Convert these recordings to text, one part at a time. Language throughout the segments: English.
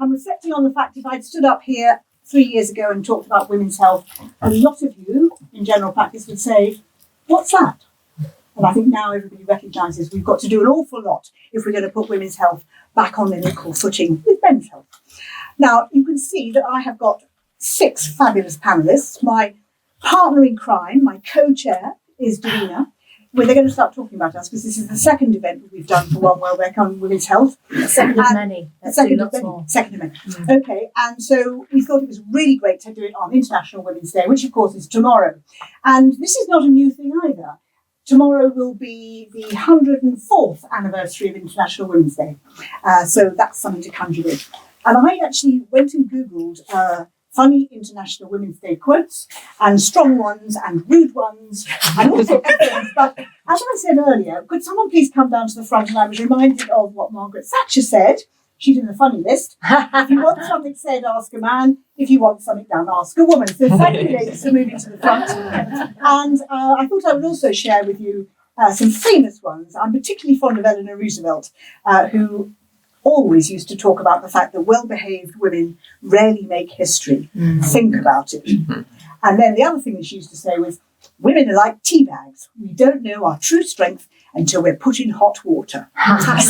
I'm reflecting on the fact if I'd stood up here 3 years ago and talked about women's health, a lot of you in general practice would say, what's that? And I think now everybody recognises we've got to do an awful lot if we're going to put women's health back on an equal footing with men's health. Now, you can see that I have got 6 fabulous panellists. My partner in crime, my co-chair, is Davina. Well, they're going to start talking about us because this is the second event that we've done for OneWelbeck on women's health. Second of many. Second of many. Okay, and so we thought it was really great to do it on International Women's Day, which of course is tomorrow. And this is not a new thing either. Tomorrow will be the 104th anniversary of International Women's Day. So that's something to conjure with. And I actually went and Googled funny International Women's Day quotes and strong ones and rude ones and all sorts of things. But as I said earlier, could someone please come down to the front? And I was reminded of what Margaret Thatcher said. She's in the funny list. If you want something said, ask a man. If you want something done, ask a woman. So thank you, ladies, for moving to the front. And I thought I would also share with you some famous ones. I'm particularly fond of Eleanor Roosevelt, who always used to talk about the fact that well-behaved women rarely make history. Think about it. And then the other thing that she used to say was, women are like tea bags. We don't know our true strength until we're put in hot water.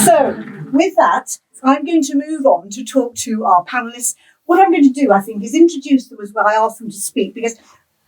So with that, I'm going to move on to talk to our panellists. What I'm going to do, I think, is introduce them as well. I asked them to speak because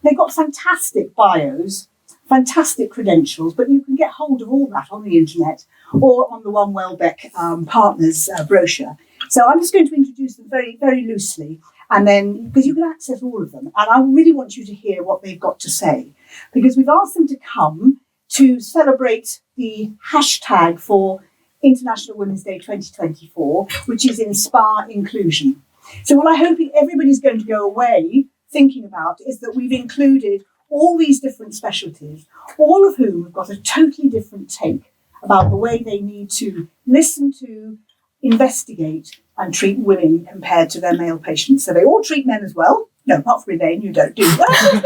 they've got fantastic bios, fantastic credentials, but you can get hold of all that on the internet or on the OneWelbeck Partners brochure. So I'm just going to introduce them very, very loosely, and then, because you can access all of them, and I really want you to hear what they've got to say, because we've asked them to come to celebrate the hashtag for International Women's Day 2024, which is Inspire Inclusion. So what I hope everybody's going to go away thinking about is that we've included all these different specialties, all of whom have got a totally different take about the way they need to listen to, investigate and treat women compared to their male patients. So they all treat men as well. No, apart from Elaine, you don't do that.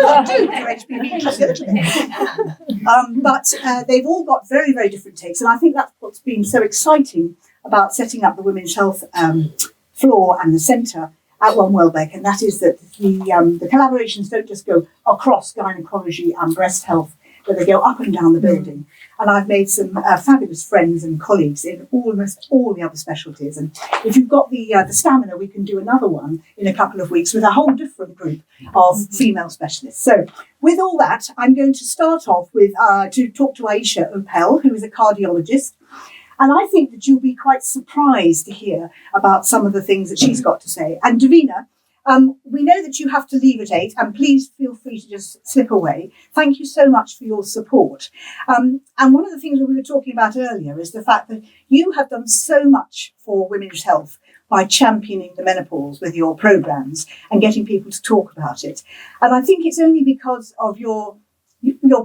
But they've all got very, very different takes. And I think that's what's been so exciting about setting up the Women's Health floor and the centre at OneWelbeck, and that is that the collaborations don't just go across gynecology and breast health, but they go up and down the building. And I've made some fabulous friends and colleagues in almost all the other specialties. And if you've got the stamina, we can do another one in a couple of weeks with a whole different group of female specialists. So with all that, I'm going to start off with to talk to Aisha Opel, who is a cardiologist. And I think that you'll be quite surprised to hear about some of the things that she's got to say. And Davina, we know that you have to leave at 8, and please feel free to just slip away. Thank you so much for your support. And one of the things that we were talking about earlier is the fact that you have done so much for women's health by championing the menopause with your programmes and getting people to talk about it. And I think it's only because of you're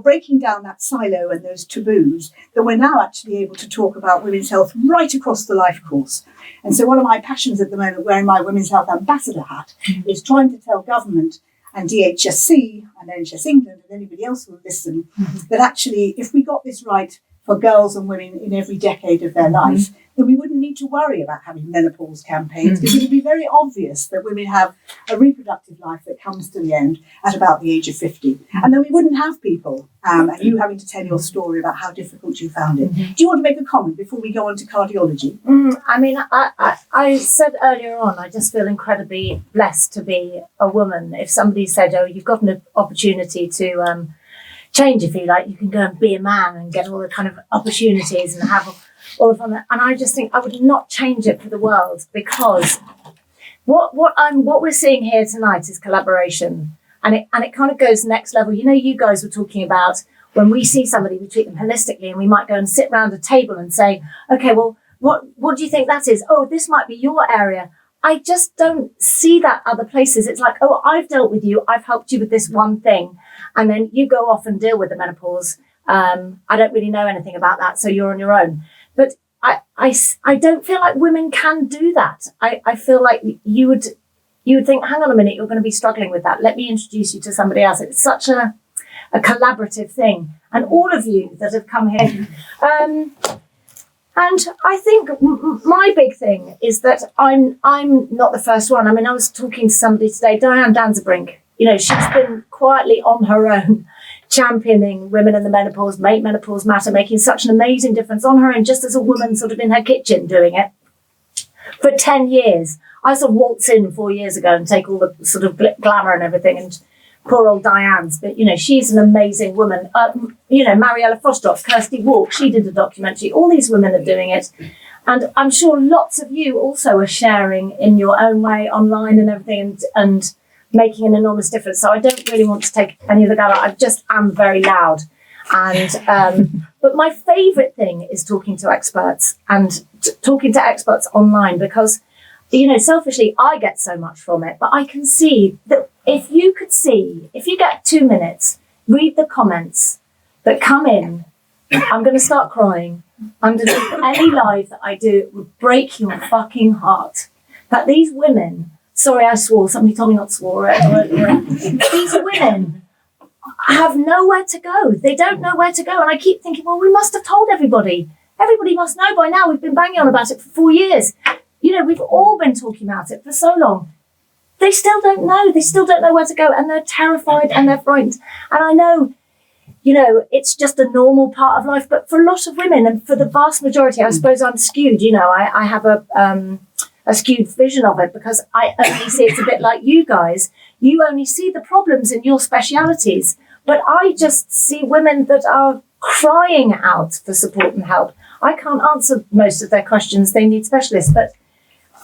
breaking down that silo and those taboos that we're now actually able to talk about women's health right across the life course. And so one of my passions at the moment, wearing my Women's Health Ambassador hat, is trying to tell government and DHSC and NHS England and anybody else who will listen that actually if we got this right for girls and women in every decade of their life, then we wouldn't need to worry about having menopause campaigns, because it would be very obvious that women have a reproductive life that comes to the end at about the age of 50. And then we wouldn't have people and you having to tell your story about how difficult you found it. Do you want to make a comment before we go on to cardiology? I mean, I said earlier on, I just feel incredibly blessed to be a woman. If somebody said, oh, you've got an opportunity to change, if you like, you can go and be a man and get all the kind of opportunities and have all of them. And I just think I would not change it for the world, because what we're seeing here tonight is collaboration, and it kind of goes next level. You know, you guys were talking about when we see somebody, we treat them holistically, and we might go and sit around a table and say, okay, well, what do you think that is? Oh, this might be your area. I just don't see that other places. It's like, oh, I've dealt with you. I've helped you with this one thing. And then you go off and deal with the menopause. I don't really know anything about that, so you're on your own. But I don't feel like women can do that. I feel like you would think, hang on a minute, you're going to be struggling with that. Let me introduce you to somebody else. It's such a collaborative thing. And all of you that have come here, And I think my big thing is that I'm not the first one. I mean, I was talking to somebody today, Diane Danzebrink. You know, she's been quietly on her own, championing women in the menopause, make menopause matter, making such an amazing difference on her own, just as a woman sort of in her kitchen doing it for 10 years. I sort of waltzed in 4 years ago and take all the sort of glamour and everything, and poor old Diane's, but, you know, she's an amazing woman. You know, Mariella Fosdorf, Kirsty Walk, she did a documentary. All these women are doing it. And I'm sure lots of you also are sharing in your own way online and everything, and making an enormous difference. So I don't really want to take any of the glamour. I just am very loud. And but my favourite thing is talking to experts and talking to experts online, because, you know, selfishly, I get so much from it. But I can see that if you get 2 minutes, read the comments that come in, I'm going to start crying. I'm going to do any live that I do. It would break your fucking heart. That these women, sorry I swore, somebody told me not to swear. These women have nowhere to go. They don't know where to go. And I keep thinking, well, we must have told everybody. Everybody must know by now. We've been banging on about it for 4 years. You know, we've all been talking about it for so long. They still don't know. They still don't know where to go. And they're terrified and they're frightened. And I know, you know, it's just a normal part of life. But for a lot of women, and for the vast majority, I suppose I'm skewed. You know, I have a skewed vision of it, because I only see it's a bit like you guys. You only see the problems in your specialities. But I just see women that are crying out for support and help. I can't answer most of their questions. They need specialists. But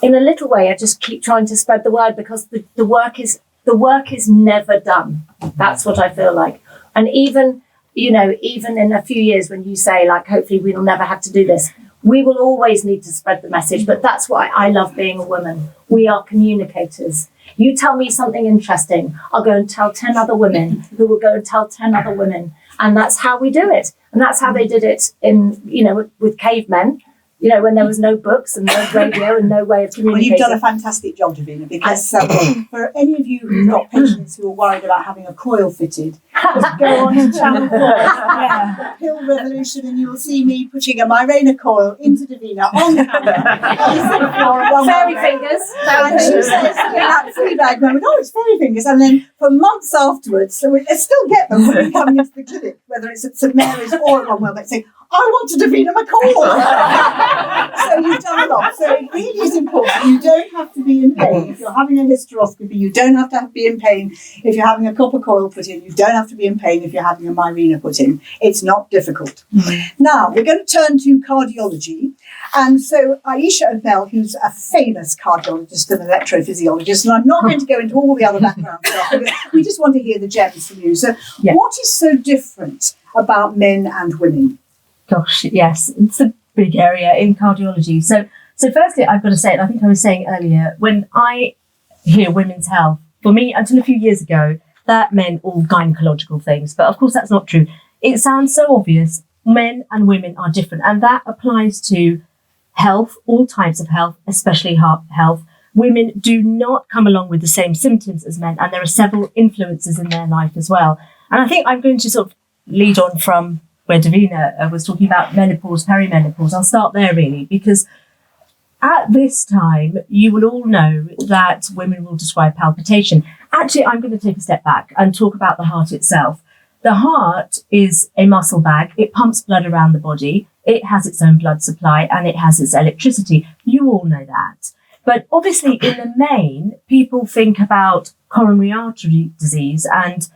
in a little way, I just keep trying to spread the word, because the work is never done. That's what I feel like. And even in a few years, when you say, like, hopefully we'll never have to do this, we will always need to spread the message. But that's why I love being a woman. We are communicators. You tell me something interesting, I'll go and tell 10 other women, who will go and tell 10 other women. And that's how we do it. And that's how they did it in, you know, with cavemen. You know, when there was no books and no radio and no way of communicating. Well, you've done a fantastic job, Davina, because for any of you who've got patients who are worried about having a coil fitted, just go on to Channel 4, the Pill Revolution, and you'll see me putting a Mirena coil into Davina on camera. Fairy fingers. And she says, that Fleabag moment, oh, it's fairy fingers. And then for months afterwards, so I still get them when you're coming into the clinic, whether it's at St Mary's or at OneWelbeck, saying, I want to Davina McCall. So you've done a lot. So it really is important. You don't have to be in pain. If you're having a hysteroscopy, you don't have to be in pain. If you're having a copper coil put in, you don't have to be in pain if you're having a Mirena put in. It's not difficult. Mm-hmm. Now, we're going to turn to cardiology. And so Aisha O'Bell, who's a famous cardiologist and electrophysiologist, and I'm not going to go into all the other background stuff, because we just want to hear the gems from you. So what is so different about men and women? Gosh, yes, it's a big area in cardiology. So firstly, I've got to say, and I think I was saying earlier, when I hear women's health, for me, until a few years ago, that meant all gynecological things. But of course, that's not true. It sounds so obvious. Men and women are different. And that applies to health, all types of health, especially heart health. Women do not come along with the same symptoms as men. And there are several influences in their life as well. And I think I'm going to sort of lead on from where Davina was talking about menopause, perimenopause. I'll start there really, because at this time, you will all know that women will describe palpitation. Actually, I'm going to take a step back and talk about the heart itself. The heart is a muscle bag. It pumps blood around the body. It has its own blood supply and it has its electricity. You all know that. But obviously, in the main, people think about coronary artery disease and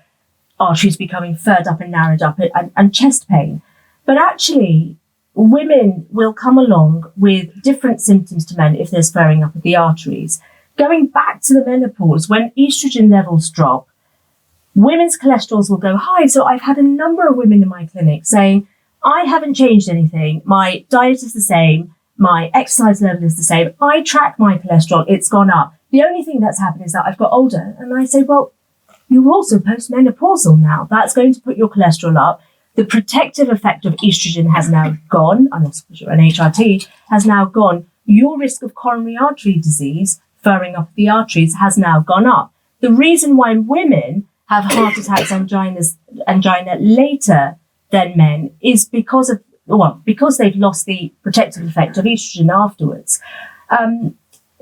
arteries becoming furred up and narrowed up and chest pain. But actually, women will come along with different symptoms to men if there's furring up of the arteries. Going back to the menopause, when estrogen levels drop, women's cholesterols will go high. So I've had a number of women in my clinic saying, I haven't changed anything. My diet is the same. My exercise level is the same. I track my cholesterol. It's gone up. The only thing that's happened is that I've got older. And I say, well, you're also postmenopausal now. That's going to put your cholesterol up. The protective effect of estrogen has now gone, unless you're an HRT, has now gone. Your risk of coronary artery disease, furring up the arteries, has now gone up. The reason why women have heart attacks, angina later than men is because of because they've lost the protective effect of estrogen afterwards.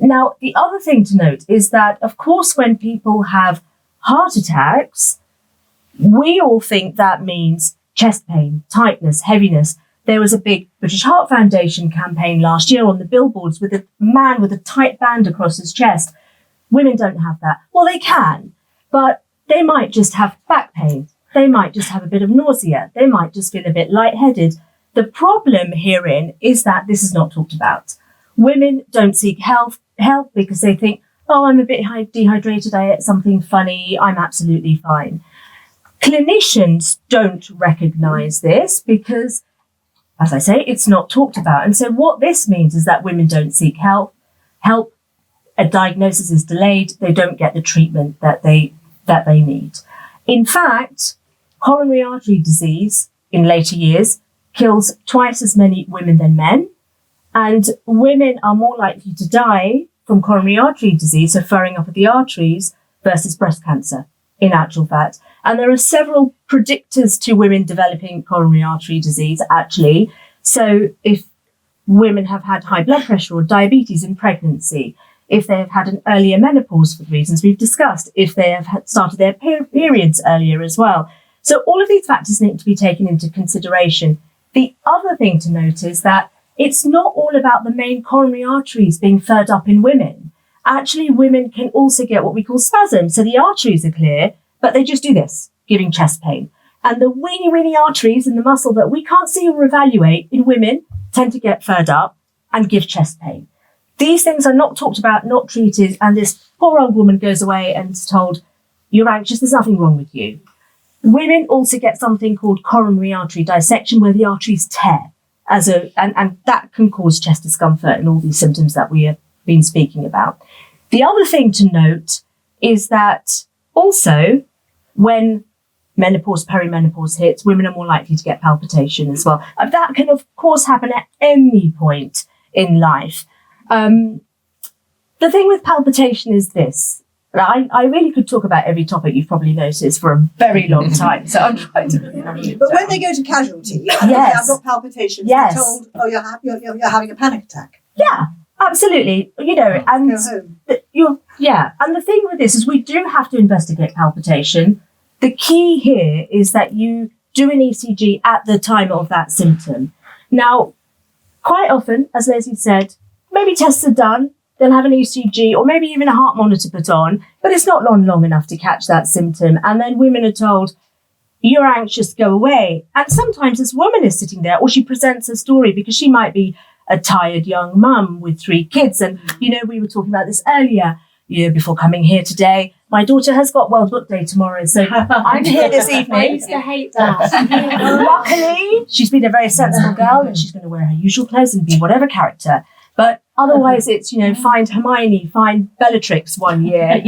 Now, the other thing to note is that, of course, when people have heart attacks, we all think that means chest pain, tightness, heaviness. There was a big British Heart Foundation campaign last year on the billboards with a man with a tight band across his chest. Women don't have that. Well, they can, but they might just have back pain. They might just have a bit of nausea. They might just feel a bit lightheaded. The problem herein is that this is not talked about. Women don't seek help because they think, oh, I'm a bit dehydrated, I ate something funny, I'm absolutely fine. Clinicians don't recognise this because, as I say, it's not talked about. And so what this means is that women don't seek help, a diagnosis is delayed, they don't get the treatment that they need. In fact, coronary artery disease in later years kills twice as many women than men, and women are more likely to die from coronary artery disease, so furring up of the arteries, versus breast cancer, in actual fact. And there are several predictors to women developing coronary artery disease, actually. So if women have had high blood pressure or diabetes in pregnancy, if they have had an earlier menopause for the reasons we've discussed, if they have started their periods earlier as well. So all of these factors need to be taken into consideration. The other thing to note is that it's not all about the main coronary arteries being furred up in women. Actually, women can also get what we call spasms. So the arteries are clear, but they just do this, giving chest pain. And the weeny arteries in the muscle that we can't see or evaluate in women tend to get furred up and give chest pain. These things are not talked about, not treated, and this poor old woman goes away and is told, you're anxious, there's nothing wrong with you. Women also get something called coronary artery dissection, where the arteries tear, and that can cause chest discomfort and all these symptoms that we have been speaking about. The other thing to note is that also when menopause, perimenopause hits, women are more likely to get palpitation as well. And that can, of course, happen at any point in life. The thing with palpitation is this. I really could talk about every topic you've probably noticed for a very long time, so I'm trying to. But when they go to casualty, yes. I've got palpitations. Yes. They're told, oh, you're having a panic attack. Yeah, absolutely. And Go home. And the thing with this is we do have to investigate palpitation. The key here is that you do an ECG at the time of that symptom. Now, quite often, as Leslie said, maybe tests are done. They'll have an ECG or maybe even a heart monitor put on, but it's not long enough to catch that symptom. And then women are told, you're anxious, go away. And sometimes this woman is sitting there, or she presents her story because she might be a tired young mum with 3 kids. And, we were talking about this earlier, before coming here today. My daughter has got World Book Day tomorrow, so I'm here this evening. I used to hate that. Luckily, she's been a very sensible girl and she's going to wear her usual clothes and be whatever character. But otherwise, it's, find Hermione, find Bellatrix one year,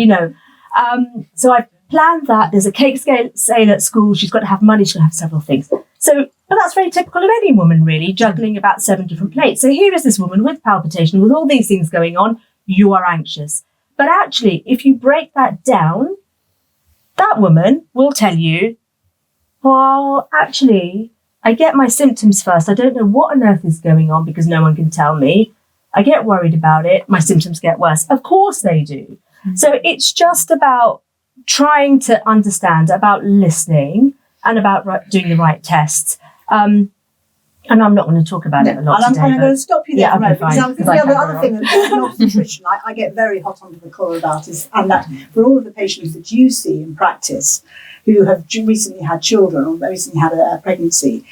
So I planned that. There's a cake sale at school. She's got to have money. She's going to have several things. So, but that's very typical of any woman, really, juggling about 7 different plates. So here is this woman with palpitation, with all these things going on. You are anxious. But actually, if you break that down, that woman will tell you, well, actually, I get my symptoms first. I don't know what on earth is going on because no one can tell me. I get worried about it. My symptoms get worse. Of course they do. Mm-hmm. So it's just about trying to understand, about listening and about doing the right tests. And I'm not going to talk about it a lot today. I'm going to stop you there for a moment. Fine, because I think the other thing that in obstetrician I get very hot under the collar about is, and that for all of the patients that you see in practice who have recently had children or recently had a pregnancy,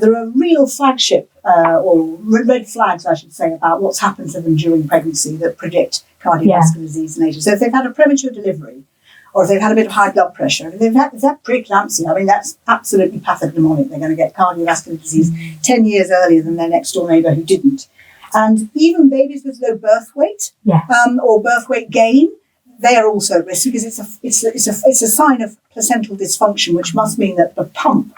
there are real flagship or red flags, I should say, about what's happened to them during pregnancy that predict cardiovascular disease later. So if they've had a premature delivery, or if they've had a bit of high blood pressure, if they've had preeclampsia, I mean, that's absolutely pathognomonic. They're going to get cardiovascular disease 10 years earlier than their next door neighbour who didn't. And even babies with low birth weight or birth weight gain, they are also at risk because it's a sign of placental dysfunction, which must mean that the pump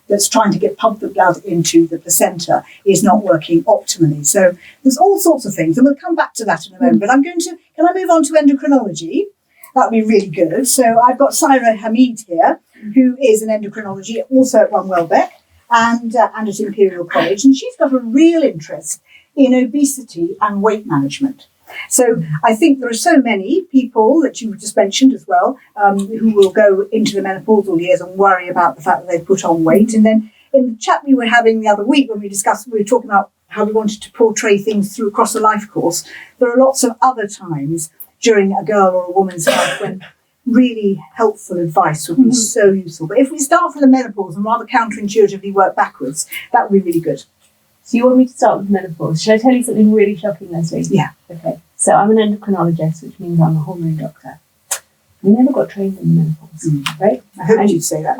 that's trying to pump the blood into the placenta is not working optimally. So there's all sorts of things, and we'll come back to that in a moment. But can I move on to endocrinology? That would be really good. So I've got Saira Hamid here, who is an endocrinology, also at OneWelbeck. and at Imperial College, and she's got a real interest in obesity and weight management. So I think there are so many people that you just mentioned as well, who will go into the menopausal years and worry about the fact that they've put on weight. And then in the chat we were having the other week when we were talking about how we wanted to portray things through across the life course, there are lots of other times during a girl or a woman's life when really helpful advice would be so useful. But if we start from the menopause and rather counterintuitively work backwards, that would be really good. So you want me to start with menopause? Should I tell you something really shocking, Leslie? Yeah. Okay. So I'm an endocrinologist, which means I'm a hormone doctor. We never got trained in menopause, right? I hoped you'd say that.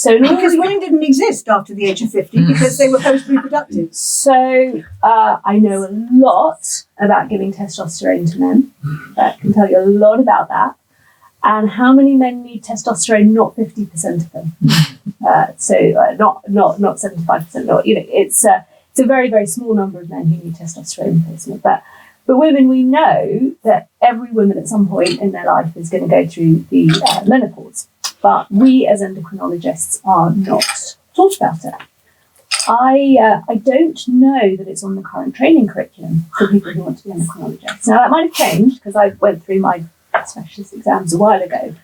Because women didn't exist after the age of 50 because they were post-reproductive. So I know a lot about giving testosterone to men. I can tell you a lot about that. And how many men need testosterone? Not 50% of them. Not 75%. Not, it's a very, very small number of men who need testosterone replacement. But women, we know that every woman at some point in their life is going to go through the menopause. But we as endocrinologists are not taught about it. I don't know that it's on the current training curriculum for people who want to be endocrinologists. Now, that might have changed because I went through my specialist exams a while ago,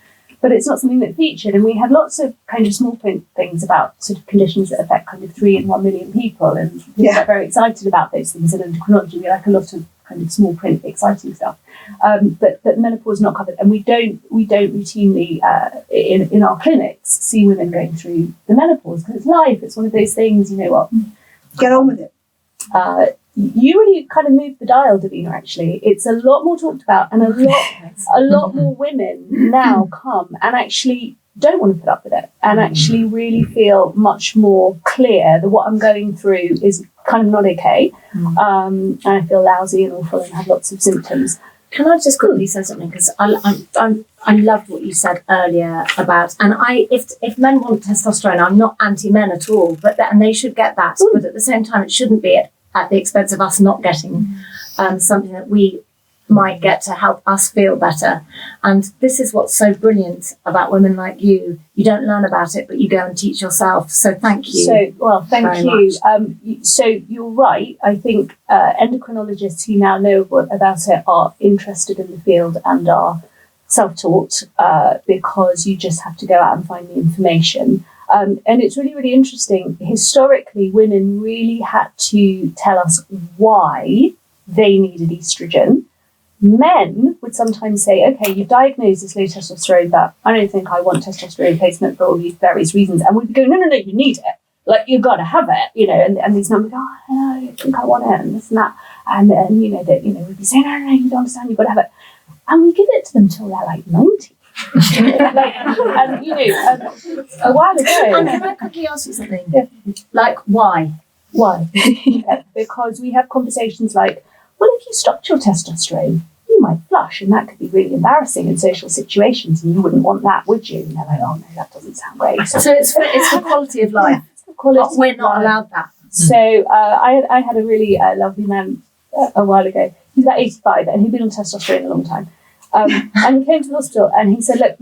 but it's not something that featured. And we had lots of kind of small print things about sort of conditions that affect kind of 3 in 1 million people, and people are very excited about those things in endocrinology. We like a lot of kind of small print, exciting stuff. But menopause is not covered, and we don't routinely in our clinics see women going through the menopause because it's life. It's one of those things. You know what? Get on with it. You really kind of moved the dial, Davina, actually. It's a lot more talked about, and a lot more women now come and actually don't want to put up with it and actually really feel much more clear that what I'm going through is kind of not okay. And I feel lousy and awful and have lots of symptoms. Can I just quickly say something? Because I loved what you said earlier about, and if men want testosterone, I'm not anti-men at all, and they should get that. But at the same time, it shouldn't be at the expense of us not getting something that we might get to help us feel better. And this is what's so brilliant about women like you. You don't learn about it, but you go and teach yourself. So thank you. Thank you. So you're right. I think endocrinologists who now know about it are interested in the field and are self-taught because you just have to go out and find the information. And it's really, really interesting. Historically, women really had to tell us why they needed estrogen. Men would sometimes say, okay, you've diagnosed this low testosterone, but I don't think I want testosterone replacement for all these various reasons. And we'd go, no, you need it. Like, you've got to have it, and these men would go, I don't think I want it, and this and that. And then, we'd be saying, no, you don't understand, you've got to have it. And we give it to them till they're like 90. A while ago. And can I quickly ask you something? Yeah. Like, why? Why? Because we have conversations like, well, if you stopped your testosterone, you might flush, and that could be really embarrassing in social situations, and you wouldn't want that, would you? And they're like, oh no, that doesn't sound great. So it's for quality of life. We're not allowed that. So I had a really lovely man a while ago. He's about 85, and he'd been on testosterone a long time. And he came to the hospital, and he said, look,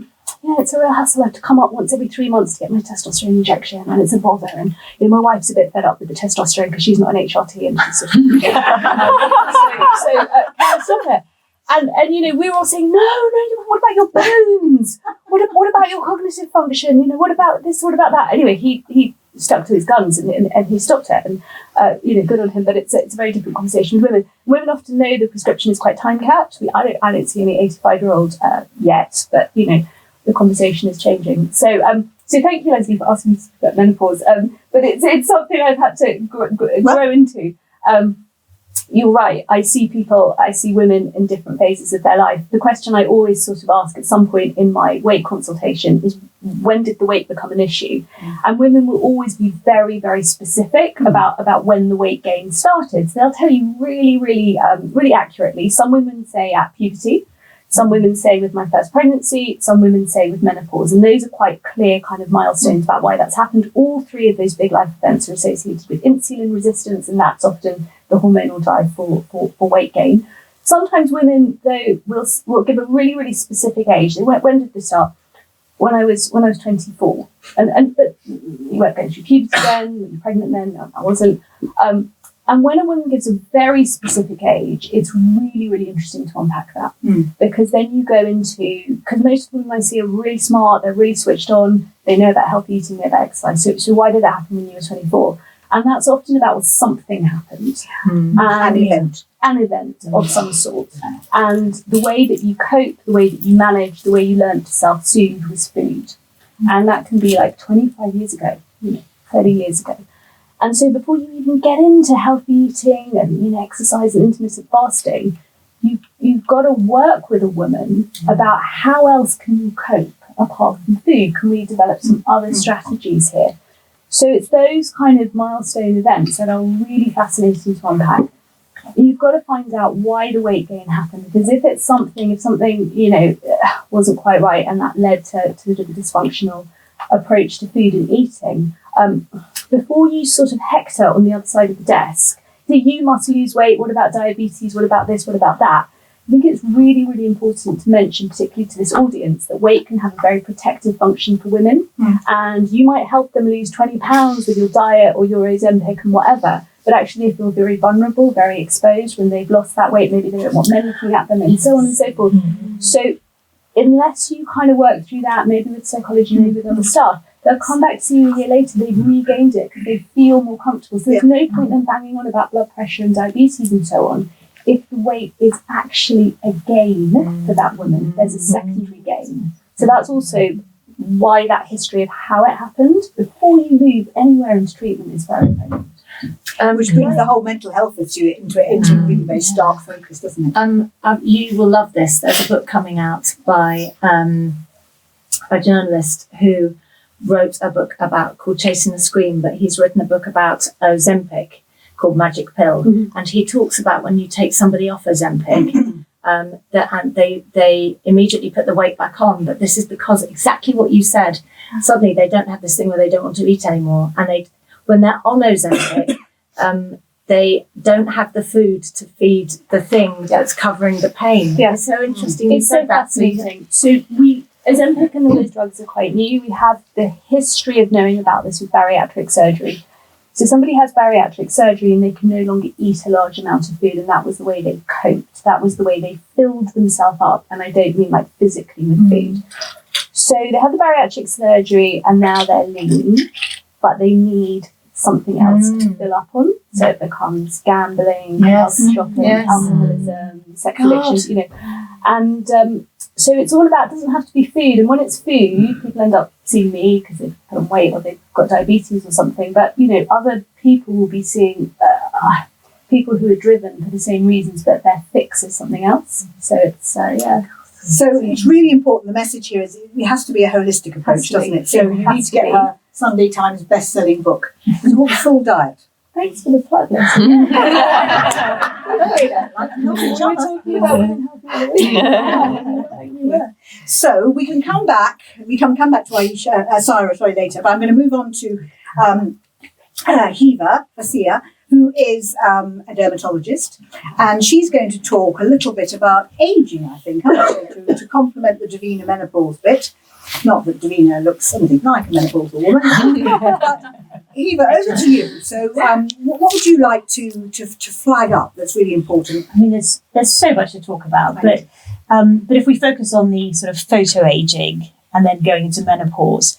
it's a real hassle. I have to come up once every 3 months to get my testosterone injection, and it's a bother. And my wife's a bit fed up with the testosterone because she's not an HRT, and she's sort of, can I stop it? And we were all saying, no, what about your bones? What about your cognitive function? What about this? What about that? Anyway, he stuck to his guns and he stopped it, and good on him. But it's a very different conversation with women. Women often know the prescription is quite time capped. I don't see any 85-year-old yet, but the conversation is changing. So thank you, Leslie, for asking me about menopause. But it's something I've had to grow into. You're right. I see women in different phases of their life. The question I always sort of ask at some point in my weight consultation is, when did the weight become an issue? And women will always be very, very specific about when the weight gain started. So they'll tell you really, really, really accurately. Some women say at puberty. Some women say with my first pregnancy, some women say with menopause. And those are quite clear kind of milestones about why that's happened. All 3 of those big life events are associated with insulin resistance, and that's often the hormonal drive for weight gain. Sometimes women, though, will give a really, really specific age. When did this start? when I was 24, but you weren't going through puberty then, you're pregnant then, I wasn't. And when a woman gives a very specific age, it's really, really interesting to unpack that. Because then you go into, because most women I see are really smart, they're really switched on, they know about healthy eating, they know about exercise. So why did that happen when you were 24? And that's often about something happened. An event of some sort. And the way that you cope, the way that you manage, the way you learn to self-soothe was food. And that can be like 25 years ago, 30 years ago. And so before you even get into healthy eating and exercise and intermittent fasting, you've got to work with a woman about how else can you cope apart from food? Can we develop some other strategies here? So it's those kind of milestone events that are really fascinating to unpack. You've got to find out why the weight gain happened, because if something wasn't quite right and that led to a dysfunctional approach to food and eating, before you sort of hector on the other side of the desk, you must lose weight, what about diabetes, what about this, what about that? I think it's really, really important to mention, particularly to this audience, that weight can have a very protective function for women. And you might help them lose 20 pounds with your diet or your Ozempic and whatever, but actually they feel very vulnerable, very exposed when they've lost that weight. Maybe they don't want men looking at them and so on and so forth. So unless you kind of work through that, maybe with psychology, maybe with other stuff, they'll come back to you a year later, they've regained it because they feel more comfortable. So there's no point in banging on about blood pressure and diabetes and so on if the weight is actually a gain for that woman. There's a secondary gain. So that's also why that history of how it happened before you move anywhere into treatment is very important. Which brings the whole mental health issue into a really very stark focus, doesn't it? You will love this. There's a book coming out by a journalist who wrote a book called Chasing the Scream, but he's written a book about Ozempic called Magic Pill. And he talks about when you take somebody off Ozempic, and they immediately put the weight back on, but this is because exactly what you said. Suddenly they don't have this thing where they don't want to eat anymore, and when they're on Ozempic, they don't have the food to feed the thing that's covering the pain. Yeah. It's so interesting. It's so fascinating. So Ozempic and all those drugs are quite new. We have the history of knowing about this with bariatric surgery. So somebody has bariatric surgery and they can no longer eat a large amount of food, and that was the way they coped. That was the way they filled themselves up, and I don't mean like physically with food. So they have the bariatric surgery and now they're lean, but they need something else to fill up on. So it becomes gambling, shopping, alcoholism, sexual addictions, And so it's all about, it doesn't have to be food. And when it's food, people end up seeing me because they've put on weight or they've got diabetes or something. But, other people will be seeing people who are driven for the same reasons, but their fix is something else. So it's, So it's really important. The message here is it has to be a holistic approach, doesn't it? So you need to get her Sunday Times best-selling book. It's called Full Diet. Thanks for the plug. So we can come back. We can come back to Aisha, Sarah, later. But I'm going to move on to Hiva Fasia, who is a dermatologist, and she's going to talk a little bit about aging, I think, to complement the Davina menopause bit. Not that Davina looks anything like a menopausal woman, but Hiva, over to you. So what would you like to flag up that's really important? I mean, there's so much to talk about, but if we focus on the sort of photo-aging and then going into menopause,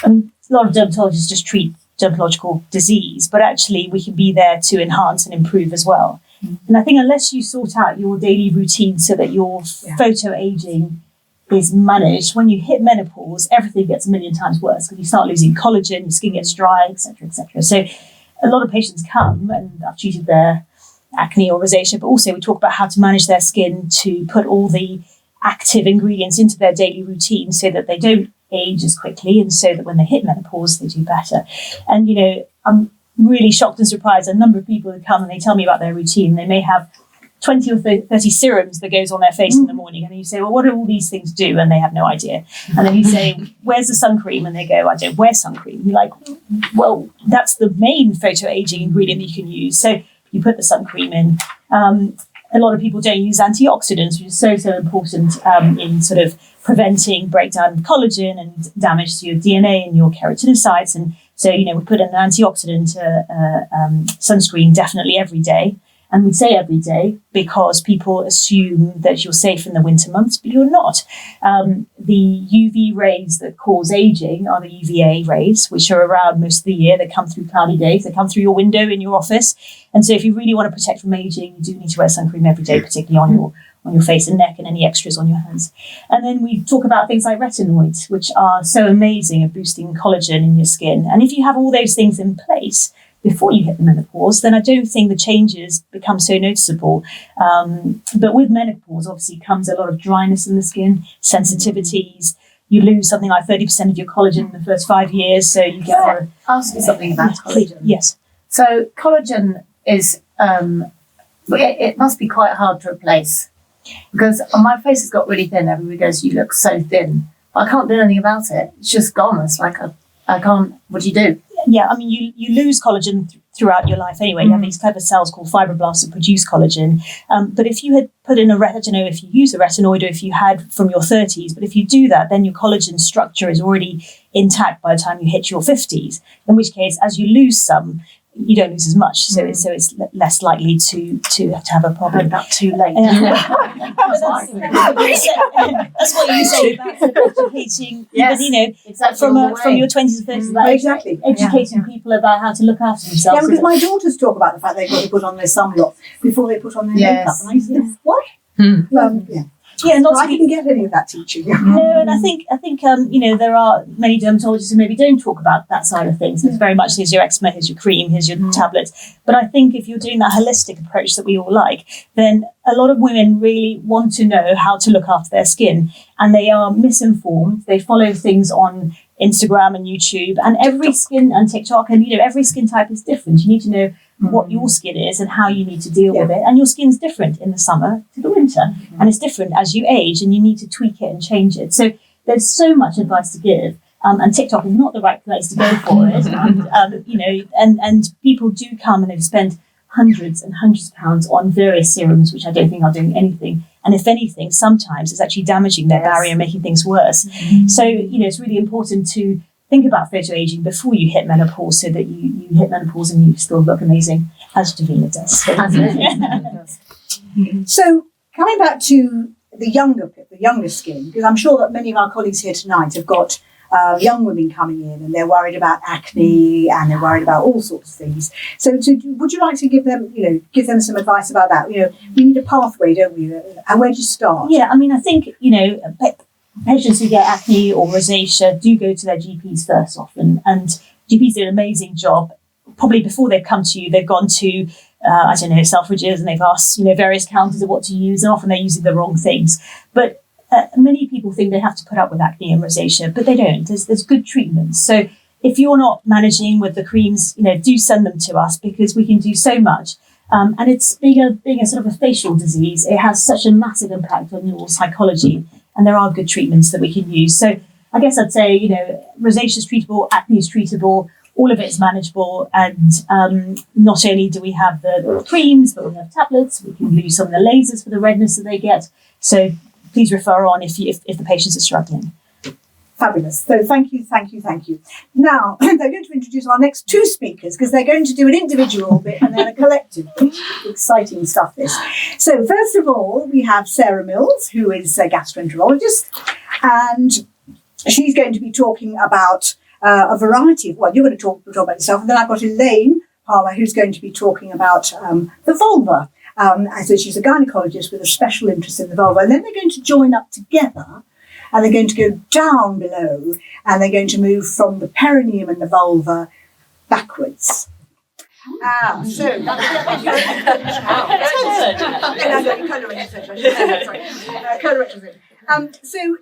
a lot of dermatologists just treat dermatological disease, but actually we can be there to enhance and improve as well. And I think unless you sort out your daily routine so that your photo-aging is managed, when you hit menopause, everything gets a million times worse because you start losing collagen, your skin gets dry, etc., etc. So a lot of patients come and I've treated their acne or rosacea, but also we talk about how to manage their skin to put all the active ingredients into their daily routine so that they don't age as quickly and so that when they hit menopause, they do better. And, I'm really shocked and surprised. A number of people who come and they tell me about their routine. They may have 20 or 30 serums that goes on their face in the morning. And you say, well, what do all these things do? And they have no idea. And then you say, where's the sun cream? And they go, I don't wear sun cream. You're like, well, that's the main photo-aging ingredient that you can use. So you put the sun cream in. A lot of people don't use antioxidants, which is so important in sort of preventing breakdown of collagen and damage to your DNA and your keratinocytes. And so, we put an antioxidant sunscreen definitely every day. And we say every day because people assume that you're safe in the winter months, but you're not. The UV rays that cause aging are the UVA rays, which are around most of the year. They come through cloudy days. They come through your window in your office. And so if you really want to protect from aging, you do need to wear sun cream every day, particularly on your face and neck and any extras on your hands. And then we talk about things like retinoids, which are so amazing at boosting collagen in your skin. And if you have all those things in place before you hit the menopause, then I don't think the changes become so noticeable. But with menopause, obviously, comes a lot of dryness in the skin, sensitivities. You lose something like 30% of your collagen in the first 5 years. So you get... Ask you something about collagen. Yes. So collagen is... it must be quite hard to replace. Because my face has got really thin. Everybody goes, you look so thin. But I can't do anything about it. It's just gone. It's like, I can't... What do you do? Yeah, I mean, you lose collagen throughout your life anyway. You have these clever cells called fibroblasts that produce collagen. But if you had put in I don't know if you use a retinoid or if you had from your 30s, but if you do that, then your collagen structure is already intact by the time you hit your 50s, in which case, as you lose some, you don't lose as much, so it's less likely to have a problem. About too late. That's what you say about educating, Yes, exactly from your 20s and 30s, about Exactly. educating people about how to look after themselves. Yeah, because my daughters talk about the fact they've got to put on their sunblock before they put on their makeup. And I say, what? Yeah, and I didn't get any of that teaching. No, and I think there are many dermatologists who maybe don't talk about that side of things. It's very much, here's your eczema, here's your cream, here's your tablets. But I think if you're doing that holistic approach that we all like, then a lot of women really want to know how to look after their skin, and they are misinformed. They follow things on Instagram and YouTube and every skin and TikTok, and every skin type is different. You need to know what your skin is and how you need to deal with it. And your skin's different in the summer to the winter, and it's different as you age, and you need to tweak it and change it. So there's so much advice to give, and TikTok is not the right place to go for it. And people do come and they've spent hundreds and hundreds of pounds on various serums, which I don't think are doing anything. And if anything, sometimes it's actually damaging their barrier, making things worse. So, it's really important to think about photoaging before you hit menopause, so that you hit menopause and you still look amazing, as Davina does. So coming back to the younger skin, because I'm sure that many of our colleagues here tonight have got young women coming in and they're worried about acne and they're worried about all sorts of things. So would you like to give them some advice about that? We need a pathway, don't we? And where do you start? Yeah, I mean, I think, patients who get acne or rosacea do go to their GPs first often, and GPs do an amazing job. Probably before they've come to you, they've gone to, Selfridges, and they've asked, various counters of what to use, and often they're using the wrong things. But many people think they have to put up with acne and rosacea, but they don't. There's good treatments. So if you're not managing with the creams, do send them to us, because we can do so much. And it's being a sort of a facial disease, it has such a massive impact on your psychology, and there are good treatments that we can use. So I guess I'd say, rosacea is treatable, acne is treatable, all of it is manageable. And not only do we have the creams, but we have tablets. We can use some of the lasers for the redness that they get. So please refer on if the patients are struggling. Fabulous. So thank you. Now, they're going to introduce our next two speakers, because they're going to do an individual bit and then a collective bit. Exciting stuff, this. So first of all, we have Sarah Mills, who is a gastroenterologist, and she's going to be talking about a variety of, you're going to talk about yourself, and then I've got Elaine Palmer, who's going to be talking about the vulva. So she's a gynecologist with a special interest in the vulva, and then they're going to join up together, and they're going to go down below, and they're going to move from the perineum and the vulva backwards. So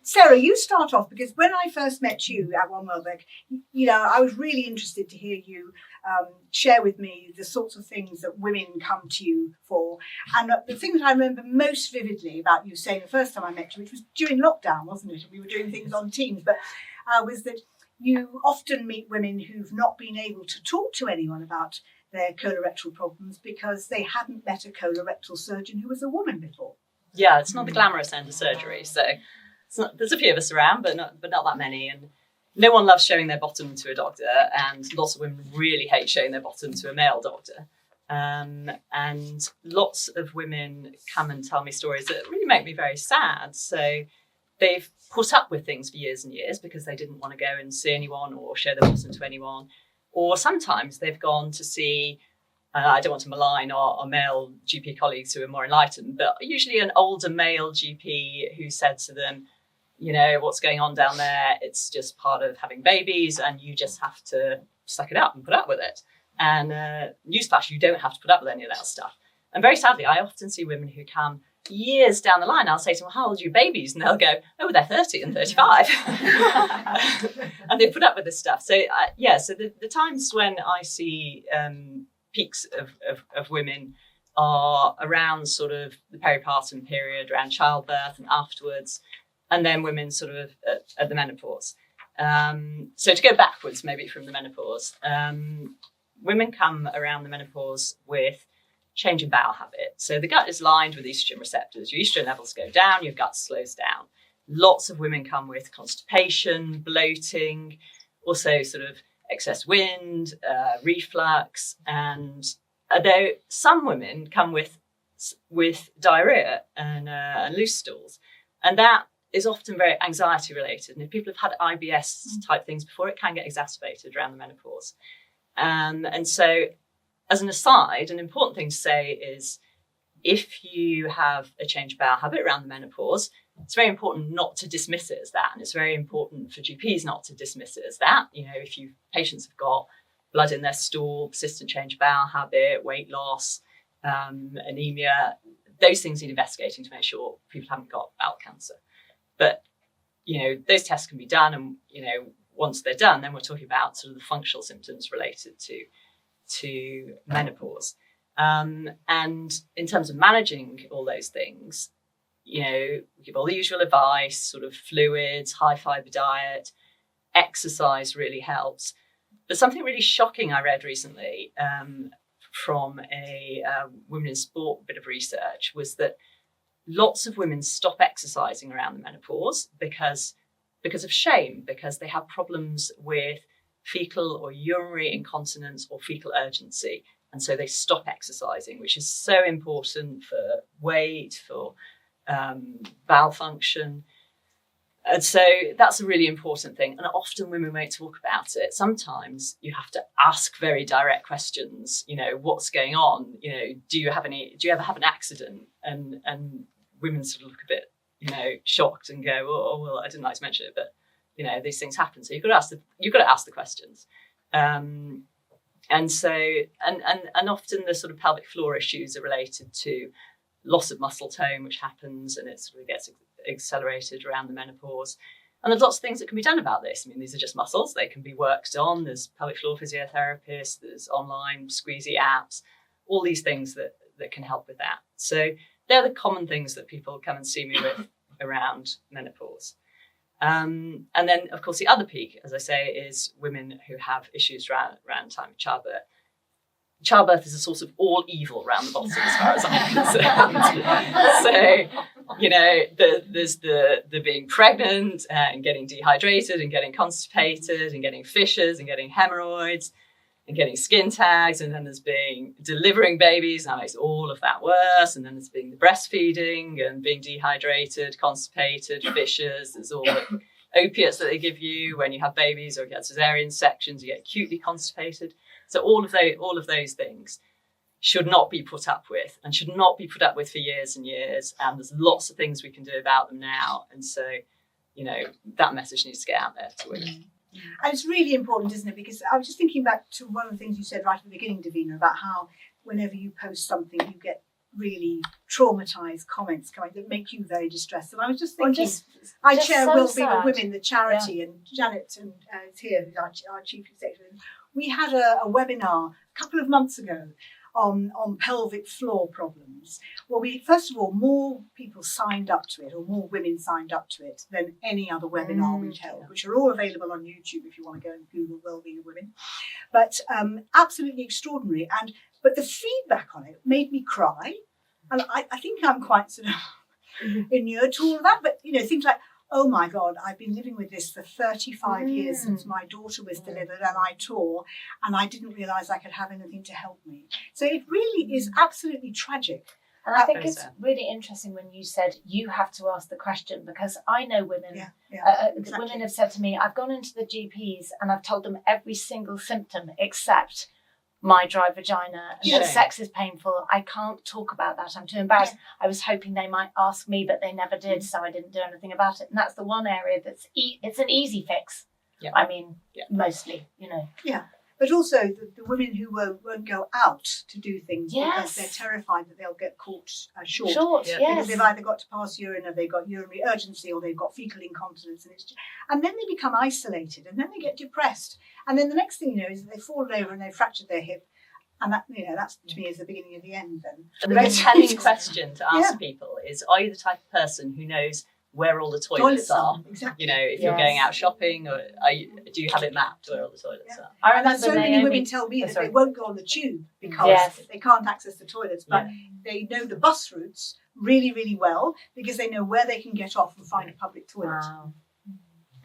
Sarah, you start off, because when I first met you at OneWelbeck, I was really interested to hear you share with me the sorts of things that women come to you for. And the thing that I remember most vividly about you saying the first time I met you, which was during lockdown, wasn't it? We were doing things on Teams, but was that you often meet women who've not been able to talk to anyone about their colorectal problems because they hadn't met a colorectal surgeon who was a woman before. Yeah, it's not the glamorous end of surgery. So there's a few of us around, but not that many. And no one loves showing their bottom to a doctor, and lots of women really hate showing their bottom to a male doctor. And lots of women come and tell me stories that really make me very sad. So they've put up with things for years and years because they didn't want to go and see anyone or show their bottom to anyone. Or sometimes they've gone to see, I don't want to malign our male GP colleagues who are more enlightened, but usually an older male GP who said to them, you know, what's going on down there? It's just part of having babies and you just have to suck it up and put up with it. And newsflash, you don't have to put up with any of that stuff. And very sadly, I often see women who come years down the line. I'll say to them, well, how old are your babies? And they'll go, oh, they're 30 and 35. And they put up with this stuff. So, so the times when I see peaks of women are around sort of the peripartum period, around childbirth and afterwards, and then women sort of at the menopause. So to go backwards, maybe from the menopause, women come around the menopause with change in bowel habit. So the gut is lined with estrogen receptors. Your estrogen levels go down, your gut slows down. Lots of women come with constipation, bloating, also sort of excess wind, reflux. And although some women come with diarrhea and loose stools, and that is often very anxiety related. And if people have had IBS type things before, it can get exacerbated around the menopause. And so, as an aside, an important thing to say is if you have a change of bowel habit around the menopause, it's very important not to dismiss it as that. And it's very important for GPs not to dismiss it as that. You know, if patients have got blood in their stool, persistent change of bowel habit, weight loss, anemia, those things need investigating to make sure people haven't got bowel cancer. But, you know, those tests can be done. And, you know, once they're done, then we're talking about sort of the functional symptoms related to menopause. And in terms of managing all those things, you know, we give all the usual advice, sort of fluids, high fiber diet, exercise really helps. But something really shocking I read recently from a women in sport bit of research was that lots of women stop exercising around the menopause because of shame, because they have problems with fecal or urinary incontinence or fecal urgency. And so they stop exercising, which is so important for weight, for bowel function. And so that's a really important thing. And often women won't talk about it. Sometimes you have to ask very direct questions. You know, what's going on? You know, do you ever have an accident? And women sort of look a bit, you know, shocked and go, oh, well, I didn't like to mention it, but, you know, these things happen. So you've got to ask the questions. And so, and often the sort of pelvic floor issues are related to loss of muscle tone, which happens, and it sort of gets accelerated around the menopause. And there's lots of things that can be done about this. I mean, these are just muscles. They can be worked on. There's pelvic floor physiotherapists, there's online squeezy apps, all these things that can help with that. So they're the common things that people come and see me with around menopause. And then, of course, the other peak, as I say, is women who have issues around time of childbirth. Childbirth is a source of all evil around the bottom, as far as I'm concerned. So, you know, there's the being pregnant and getting dehydrated and getting constipated and getting fissures and getting hemorrhoids and getting skin tags, and then there's delivering babies, and that makes all of that worse. And then there's being the breastfeeding and being dehydrated, constipated, fissures. There's all the opiates that they give you when you have babies, or if you have cesarean sections, you get acutely constipated. So all of those things should not be put up with, and should not be put up with for years and years. And there's lots of things we can do about them now. And so, you know, that message needs to get out there to women. And it's really important, isn't it? Because I was just thinking back to one of the things you said right at the beginning, Davina, about how whenever you post something, you get really traumatised comments coming that make you very distressed. And I was just thinking, I chair Wellbeing Women, the charity, and Janet is here, who's our chief executive. We had a webinar a couple of months ago on pelvic floor problems. Well, first of all, more people signed up to it, or more women signed up to it than any other webinar we've held, which are all available on YouTube if you want to go and Google Wellbeing Women. But absolutely extraordinary. But the feedback on it made me cry. And I think I'm quite sort of inured to all of that. But, you know, things like, oh my God, I've been living with this for 35 years since my daughter was delivered and I tore, and I didn't realise I could have anything to help me. So it really is absolutely tragic. And I think it's really interesting when you said you have to ask the question, because I know women, Exactly. women have said to me, I've gone into the GPs and I've told them every single symptom except my dry vagina and that sex is painful. I can't talk about that. I'm too embarrassed. I was hoping they might ask me, but they never did, so I didn't do anything about it. And that's the one area that's it's an easy fix. Yeah. I mean, mostly, Yeah. But also the women who won't go out to do things because they're terrified that they'll get caught short. Because they've either got to pass urine, or they've got urinary urgency, or they've got fecal incontinence, and then they become isolated, and then they get depressed, and then the next thing you know is they've fallen over and they've fractured their hip, and that that's to me is the beginning of the end. Then and the telling question to ask people is: are you the type of person who knows where all the toilets are? Exactly. If you're going out shopping, or do you have it mapped where all the toilets are? I remember so many women tell me that they won't go on the tube because they can't access the toilets, but they know the bus routes really, really well because they know where they can get off and find a public toilet. Wow.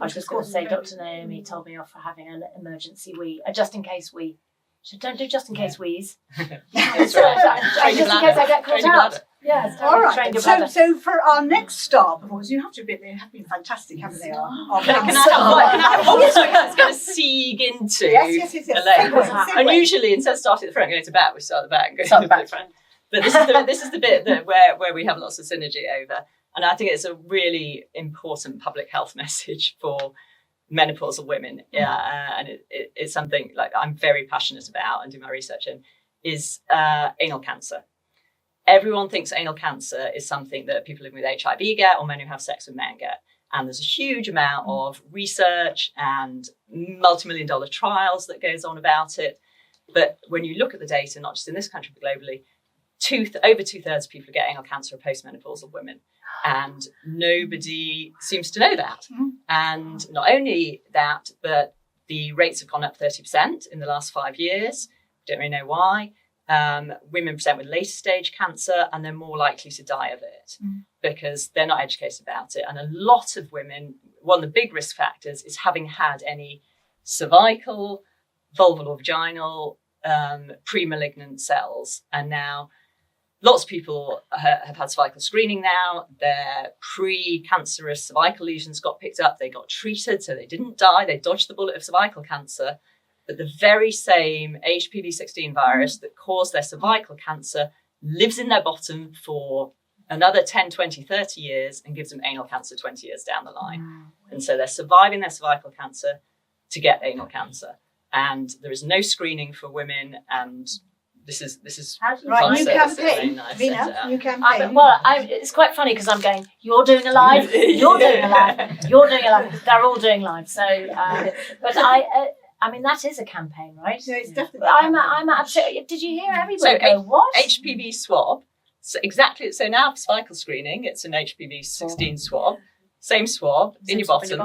I was just going to say, Dr. Naomi told me off for having an emergency wee, just in case wee. So don't do just in case wees. That's right. Just in case I get caught out. Yeah, it's all right. So for our next star performance, you have to admit they have been fantastic, haven't they? Can I have one that's going to seeg into Yes. And usually, instead of starting at the front and going to the back, we start at the back and go to the front. But this is the bit where we have lots of synergy over. And I think it's a really important public health message for menopausal women. And it's something like I'm very passionate about and do my research in, is anal cancer. Everyone thinks anal cancer is something that people living with HIV get, or men who have sex with men get. And there's a huge amount of research and multi-million-dollar trials that goes on about it. But when you look at the data, not just in this country, but globally, over 2/3 of people who get anal cancer are postmenopausal women. And nobody seems to know that. And not only that, but the rates have gone up 30% in the last 5 years. Don't really know why. Women present with later stage cancer, and they're more likely to die of it because they're not educated about it. And a lot of women, one of the big risk factors is having had any cervical, vulval or vaginal pre-malignant cells. And now lots of people have had cervical screening now. Their pre-cancerous cervical lesions got picked up. They got treated, so they didn't die. They dodged the bullet of cervical cancer. But the very same HPV-16 virus that caused their cervical cancer lives in their bottom for another 10, 20, 30 years and gives them anal cancer 20 years down the line. And so they're surviving their cervical cancer to get anal cancer. And there is no screening for women, and this is right. New campaign, Vina. New campaign. It's quite funny because I'm going, you're doing a live, you're doing a live, you're doing a live. They're all doing live. So, but I mean, that is a campaign, right? No, it's definitely. I'm absolutely. Did you hear everybody go, what? HPV swab. So exactly. So now for cervical screening, it's an HPV-16 swab. Same swab in your bottom.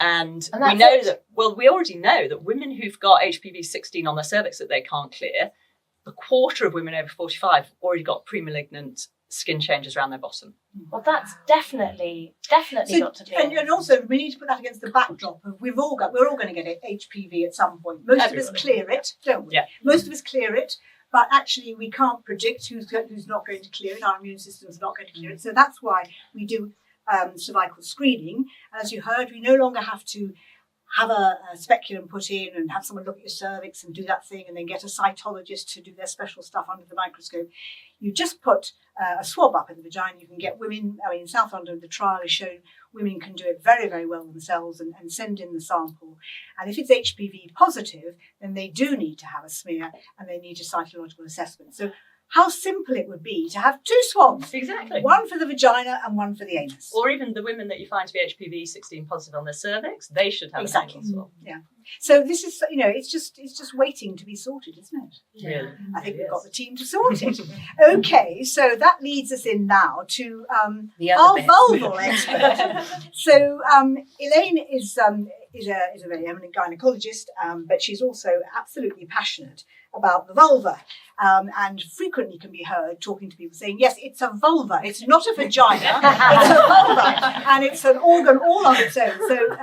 And we know that. Well, we already know that women who've got HPV-16 on their cervix that they can't clear, a quarter of women over 45 have already got pre-malignant skin changes around their bottom. Well, that's definitely got to be. And also, we need to put that against the backdrop of we're all going to get HPV at some point. Most of us clear it, don't we? Yeah. Most of us clear it, but actually we can't predict who's not going to clear it. Our immune system's not going to clear it. So that's why we do cervical screening. As you heard, we no longer have to have a speculum put in and have someone look at your cervix and do that thing and then get a cytologist to do their special stuff under the microscope. You just put a swab up in the vagina. You can get women, in South London, the trial has shown women can do it very, very well themselves and send in the sample. And if it's HPV positive, then they do need to have a smear and they need a cytological assessment. So how simple it would be to have two swabs. Exactly. One for the vagina and one for the anus. Or even the women that you find to be HPV-16 positive on their cervix, they should have an anal swab. Yeah. So this is, it's just waiting to be sorted, isn't it? Really? I think we've got the team to sort it. Okay, so that leads us in now to our vulval expert. So Elaine is is a very eminent gynecologist, but she's also absolutely passionate about the vulva, and frequently can be heard talking to people saying, yes, it's a vulva, it's not a vagina, it's a vulva, and it's an organ all on its own. So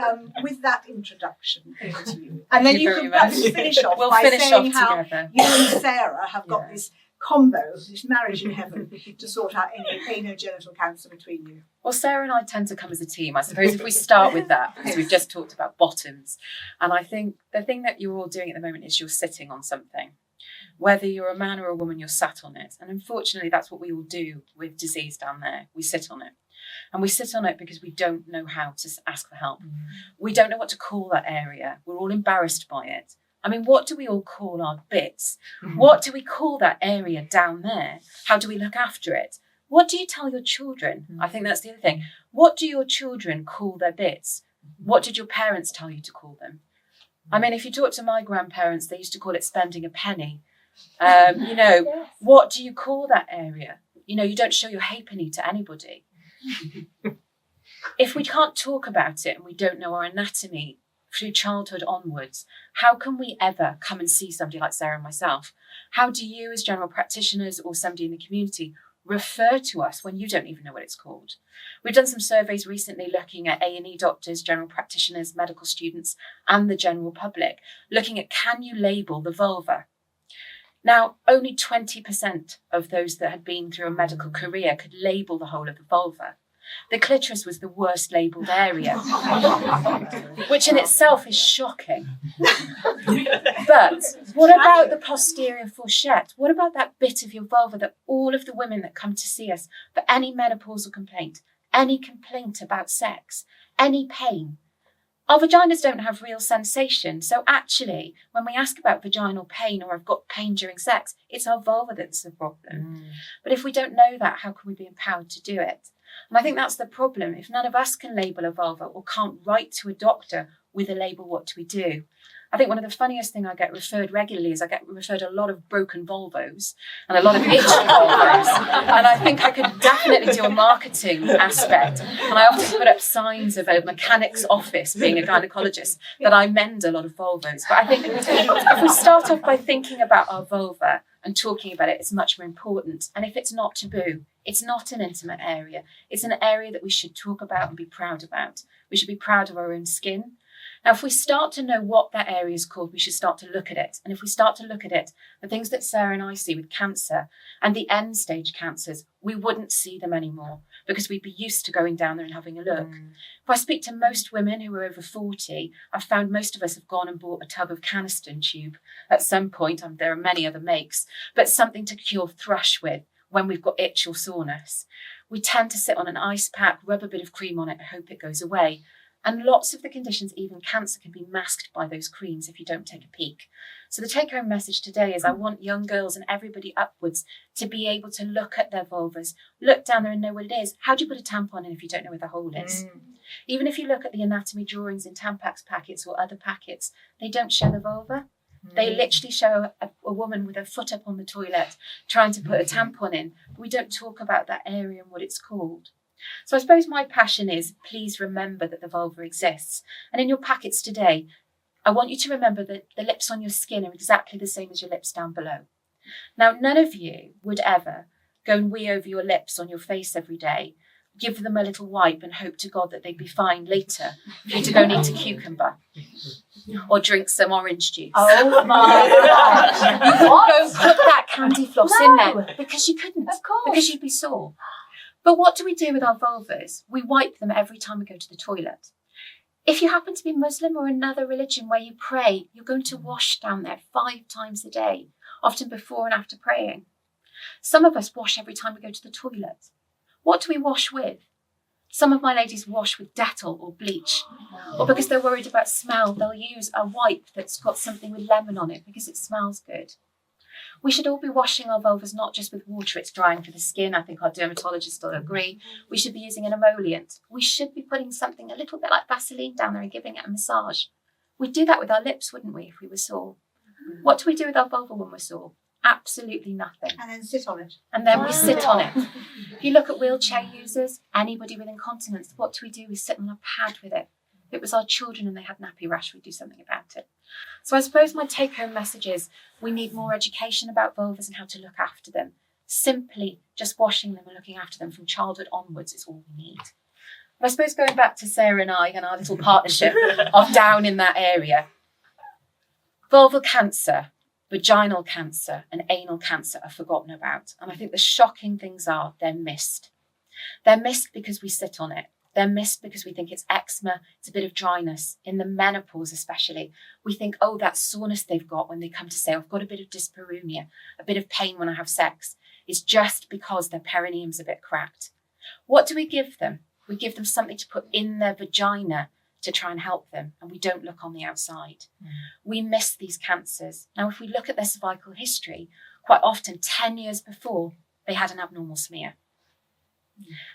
with that introduction, over to you. And then you can perhaps finish off by saying how you and Sarah have got this combo, this marriage in heaven, to sort out any anogenital cancer between you. Well, Sarah and I tend to come as a team, I suppose, if we start with that, because we've just talked about bottoms. And I think the thing that you're all doing at the moment is you're sitting on something. Whether you're a man or a woman, you're sat on it. And unfortunately, that's what we all do with disease down there. We sit on it. And we sit on it because we don't know how to ask for help. We don't know what to call that area. We're all embarrassed by it. I mean, what do we all call our bits? What do we call that area down there? How do we look after it? What do you tell your children? I think that's the other thing. What do your children call their bits? What did your parents tell you to call them? I mean, if you talk to my grandparents, they used to call it spending a penny. What do you call that area? You don't show your halfpenny to anybody. If we can't talk about it and we don't know our anatomy through childhood onwards, how can we ever come and see somebody like Sarah and myself? How do you, as general practitioners or somebody in the community, refer to us when you don't even know what it's called? We've done some surveys recently looking at A&E doctors, general practitioners, medical students, and the general public, looking at, can you label the vulva? Now, only 20% of those that had been through a medical career could label the whole of the vulva. The clitoris was the worst labelled area, which in itself is shocking. But what about the posterior fourchette? What about that bit of your vulva that all of the women that come to see us for any menopausal complaint, any complaint about sex, any pain? Our vaginas don't have real sensation. So actually, when we ask about vaginal pain or I've got pain during sex, it's our vulva that's the problem. But if we don't know that, how can we be empowered to do it? And I think that's the problem. If none of us can label a vulva or can't write to a doctor with a label, what do we do? I think one of the funniest things I get referred regularly is I get referred a lot of broken Volvos and a lot of itchy Volvos. And I think I could definitely do a marketing aspect. And I often put up signs of a mechanic's office, being a gynecologist, that I mend a lot of Volvos. But I think if we start off by thinking about our vulva and talking about it, it's much more important. And if it's not taboo, it's not an intimate area. It's an area that we should talk about and be proud about. We should be proud of our own skin. Now, if we start to know what that area is called, we should start to look at it. And if we start to look at it, the things that Sarah and I see with cancer and the end stage cancers, we wouldn't see them anymore because we'd be used to going down there and having a look. If I speak to most women who are over 40, I've found most of us have gone and bought a tub of Canesten tube at some point. There are many other makes, but something to cure thrush with when we've got itch or soreness. We tend to sit on an ice pack, rub a bit of cream on it and hope it goes away. And lots of the conditions, even cancer, can be masked by those creams if you don't take a peek. So the take-home message today is I want young girls and everybody upwards to be able to look at their vulvas, look down there and know what it is. How do you put a tampon in if you don't know where the hole is? Even if you look at the anatomy drawings in Tampax packets or other packets, they don't show the vulva. They literally show a woman with her foot up on the toilet trying to put a tampon in. But we don't talk about that area and what it's called. So I suppose my passion is, please remember that the vulva exists. And in your packets today, I want you to remember that the lips on your skin are exactly the same as your lips down below. Now, none of you would ever go and wee over your lips on your face every day, give them a little wipe and hope to God that they'd be fine later for you to go and eat a cucumber or drink some orange juice. Oh my God. You couldn't go and put that candy floss in there because you couldn't, Of course. because you'd be sore. But what do we do with our vulvas? We wipe them every time we go to the toilet. If you happen to be Muslim or another religion where you pray, you're going to wash down there 5 times a day, often before and after praying. Some of us wash every time we go to the toilet. What do we wash with? Some of my ladies wash with Dettol or bleach, or because they're worried about smell, they'll use a wipe that's got something with lemon on it because it smells good. We should all be washing our vulvas not just with water, it's drying for the skin. I think our dermatologists will agree. We should be using an emollient. We should be putting something a little bit like Vaseline down there and giving it a massage. We'd do that with our lips, wouldn't we, if we were sore? What do we do with our vulva when we're sore? Absolutely nothing. And then sit on it. And then we sit on it. If you look at wheelchair users, anybody with incontinence, what do? We sit on a pad with it. If it was our children and they had nappy rash, we'd do something about it. So I suppose my take-home message is we need more education about vulvas and how to look after them. Simply just washing them and looking after them from childhood onwards is all we need. But I suppose going back to Sarah and I and our little partnership of down in that area, vulval cancer, vaginal cancer and anal cancer are forgotten about. And I think the shocking things are they're missed. They're missed because we sit on it. They're missed because we think it's eczema, it's a bit of dryness. In the menopause especially, we think, oh, that soreness they've got when they come to say, I've got a bit of dyspareunia, a bit of pain when I have sex. It's just because their perineum's a bit cracked. What do we give them? We give them something to put in their vagina to try and help them, and we don't look on the outside. We miss these cancers. Now, if we look at their cervical history, quite often 10 years before, they had an abnormal smear.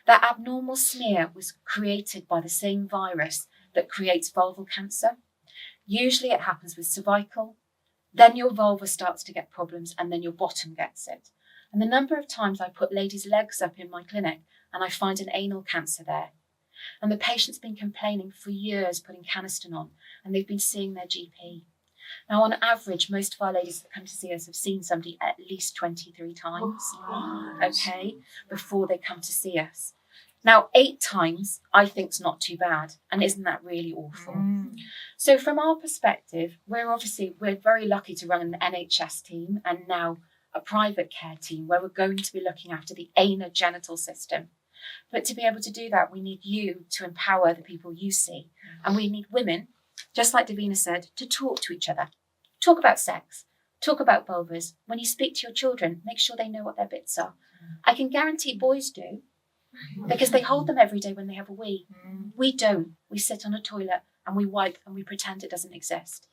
That abnormal smear was created by the same virus that creates vulval cancer. Usually it happens with cervical, then your vulva starts to get problems, and then your bottom gets it. And the number of times I put ladies' legs up in my clinic and I find an anal cancer there. And the patient's been complaining for years, putting Canesten on, and they've been seeing their GP. Now, on average, most of our ladies that come to see us have seen somebody at least 23 times, okay, before they come to see us. Now, 8 times, I think is not too bad. And isn't that really awful? So from our perspective, we're very lucky to run an NHS team and now a private care team where we're going to be looking after the anogenital system. But to be able to do that, we need you to empower the people you see. And we need women, just like Davina said, to talk to each other. Talk about sex. Talk about vulvas. When you speak to your children, make sure they know what their bits are. I can guarantee boys do, because they hold them every day when they have a wee. We don't. We sit on a toilet and we wipe and we pretend it doesn't exist.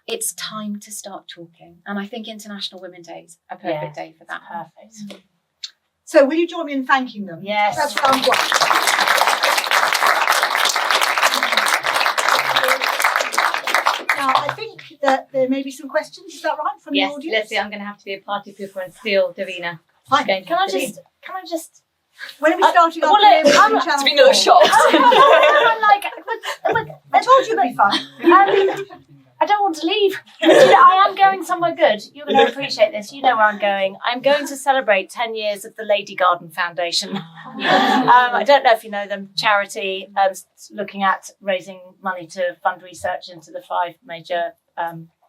It's time to start talking. And I think International Women's Day is a perfect day for that. Perfect. So will you join me in thanking them? Yes. That's round one. Now, I think that there may be some questions. Is that right, from the audience? Yes, Leslie, I'm going to have to be a party pooper and steal Davina. Fine. Can I just When are we starting our well, career I'm- with Channel To be no 4? shot. I'm like, I told you it'd be fun. I don't want to leave. I am going somewhere good. You're going to appreciate this. You know where I'm going. I'm going to celebrate 10 years of the Lady Garden Foundation. I don't know if you know them, charity looking at raising money to fund research into the 5 major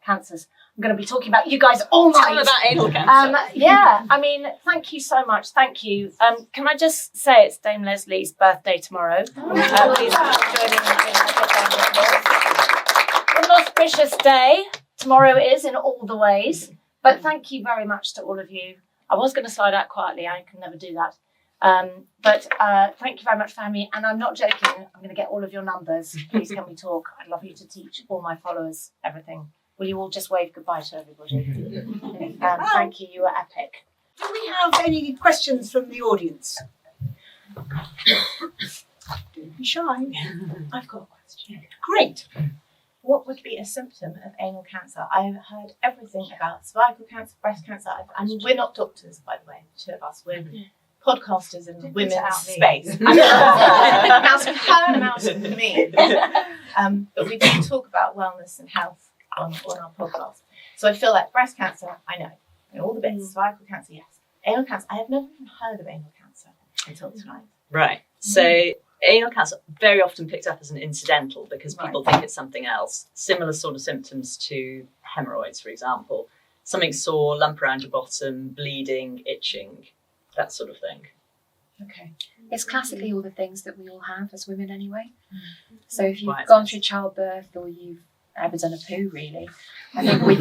cancers. I'm going to be talking about you guys all night. Tell them about anal cancer. Yeah, I mean, thank you so much. Thank you. Can I just say it's Dame Leslie's birthday tomorrow? Please join in an auspicious day. Tomorrow is in all the ways. But thank you very much to all of you. I was going to slide out quietly. I can never do that. But thank you very much for having me. And I'm not joking. I'm going to get all of your numbers. Please can we talk? I'd love you to teach all my followers everything. Will you all just wave goodbye to everybody? Thank you. You were epic. Do we have any questions from the audience? Don't be shy. I've got a question. Great. What would be a symptom of anal cancer? I've heard everything about cervical cancer, breast cancer, and we're not doctors, by the way, the 2 of us. We're podcasters in the women's space. That's paramount to me. But we do talk about wellness and health on our podcast. So I feel like breast cancer, I know all the bits. Cervical cancer, yes. Anal cancer, I have never even heard of anal cancer until tonight. Right. So anal cancer very often picked up as an incidental because people think it's something else. Similar sort of symptoms to hemorrhoids, for example. Something sore, lump around your bottom, bleeding, itching, that sort of thing. Okay. It's classically all the things that we all have as women anyway. So if you've gone through childbirth or you've ever done a poo, really, I think we've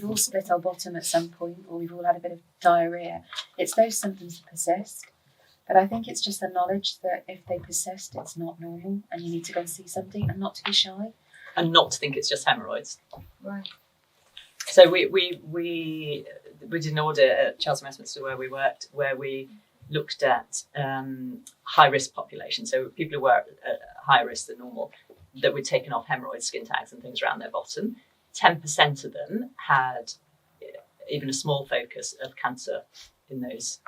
all split our bottom at some point, or we've all had a bit of diarrhea. It's those symptoms that persist. But I think it's just the knowledge that if they persist, it's not normal and you need to go and see somebody and not to be shy. And not to think it's just hemorrhoids. Right. So we did an audit at Chelsea Westminster where we worked, where we looked at high risk population. So people who were at higher risk than normal, that were taken off hemorrhoids, skin tags and things around their bottom. 10% of them had even a small focus of cancer in those.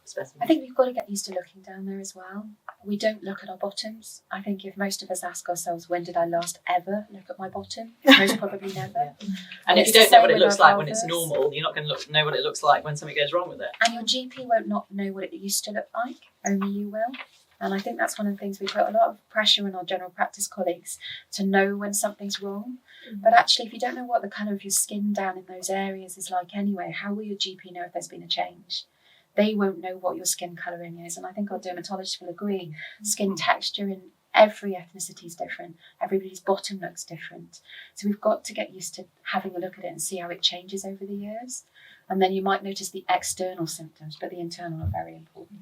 specimen. I think we've got to get used to looking down there as well. We don't look at our bottoms. I think if most of us ask ourselves, when did I last ever look at my bottom? Most probably never. And if you it's don't the know what same it with looks our like when it's vulvas. normal, you're not going to know what it looks like when something goes wrong with it. And your GP won't not know what it used to look like. Only you will. And I think that's one of the things we put a lot of pressure on our general practice colleagues to know when something's wrong. But actually, if you don't know what the colour of your skin down in those areas is like anyway, how will your GP know if there's been a change? They won't know what your skin colouring is. And I think our dermatologists will agree, skin texture in every ethnicity is different. Everybody's bottom looks different. So we've got to get used to having a look at it and see how it changes over the years. And then you might notice the external symptoms, but the internal are very important.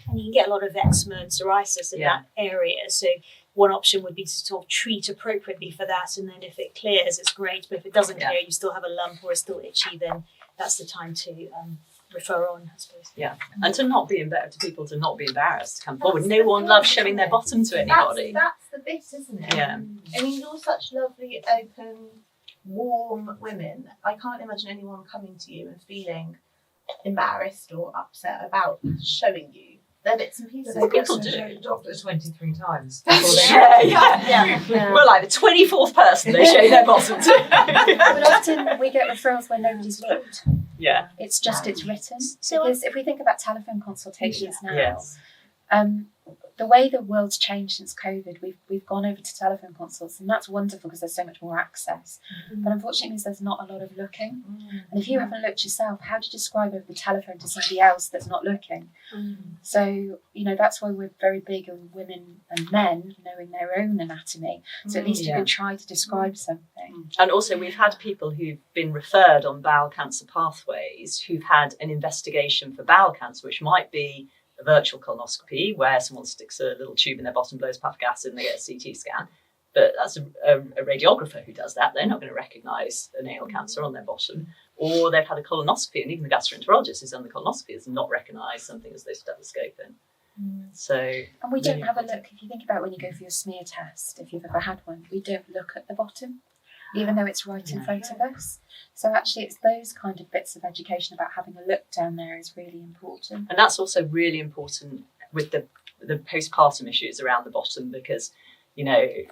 And you can get a lot of eczema and psoriasis in that area. So one option would be to sort of treat appropriately for that, and then if it clears, it's great. But if it doesn't clear, you still have a lump or it's still itchy, then that's the time to refer on, I suppose. Yeah, and to not be embarrassed, to people to not be embarrassed to come forward. No one loves showing their bottom to anybody. That's the bit, isn't it? Yeah. I mean, you're such lovely, open, warm women. I can't imagine anyone coming to you and feeling embarrassed or upset about showing you their bits and pieces. Well, people do. The doctor 23 times. Yeah. We're like the 24th person they show their bottom to. But often we get referrals where nobody's looked. Yeah. It's written. Because if we think about telephone consultations now, Yes. the way the world's changed since COVID, we've gone over to telephone consults, and that's wonderful because there's so much more access. But unfortunately, means there's not a lot of looking. And if you haven't looked yourself, how do you describe over the telephone to somebody else that's not looking? So, that's why we're very big on women and men knowing their own anatomy. So at least you can try to describe something. And also, we've had people who've been referred on bowel cancer pathways who've had an investigation for bowel cancer, which might be a virtual colonoscopy where someone sticks a little tube in their bottom, blows puff gas in, and they get a CT scan. But that's a radiographer who does that. They're not going to recognise an anal cancer on their bottom. Or they've had a colonoscopy, and even the gastroenterologist who's done the colonoscopy has not recognised something as they stethoscope in. So, and we don't have a look. If you think about when you go for your smear test, if you've ever had one, we don't look at the bottom, even though it's right in front of us. So actually, it's those kind of bits of education about having a look down there is really important. And that's also really important with the postpartum issues around the bottom, because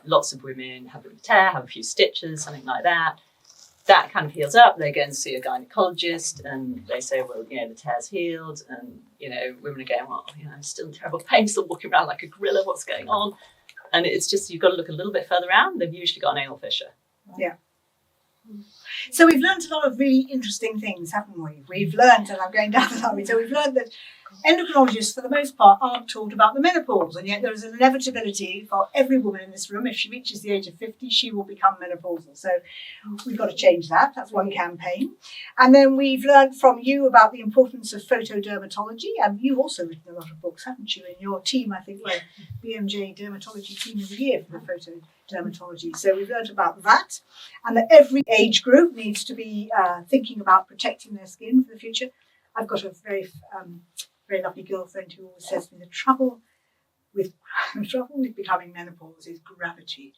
lots of women have a tear, have a few stitches, something like that. That kind of heals up. They go and see a gynecologist, and they say, well, the tear's healed, and women are going, well, I'm still in terrible pain, still walking around like a gorilla. What's going on? And it's just you've got to look a little bit further around. They've usually got an anal fissure. Yeah. So we've learned a lot of really interesting things, haven't we? We've learned, and I'm going down the line, so we've learned that endocrinologists, for the most part, aren't taught about the menopause, and yet there is an inevitability for every woman in this room. If she reaches the age of 50, she will become menopausal. So we've got to change that. That's one campaign. And then we've learned from you about the importance of photodermatology, and you've also written a lot of books, haven't you? In your team, I think, we're BMJ Dermatology Team of the Year for the photodermatology. So we've learned about that, and that every age group needs to be thinking about protecting their skin for the future. I've got a very lovely girlfriend who always says to me, the trouble with becoming menopause is gravity.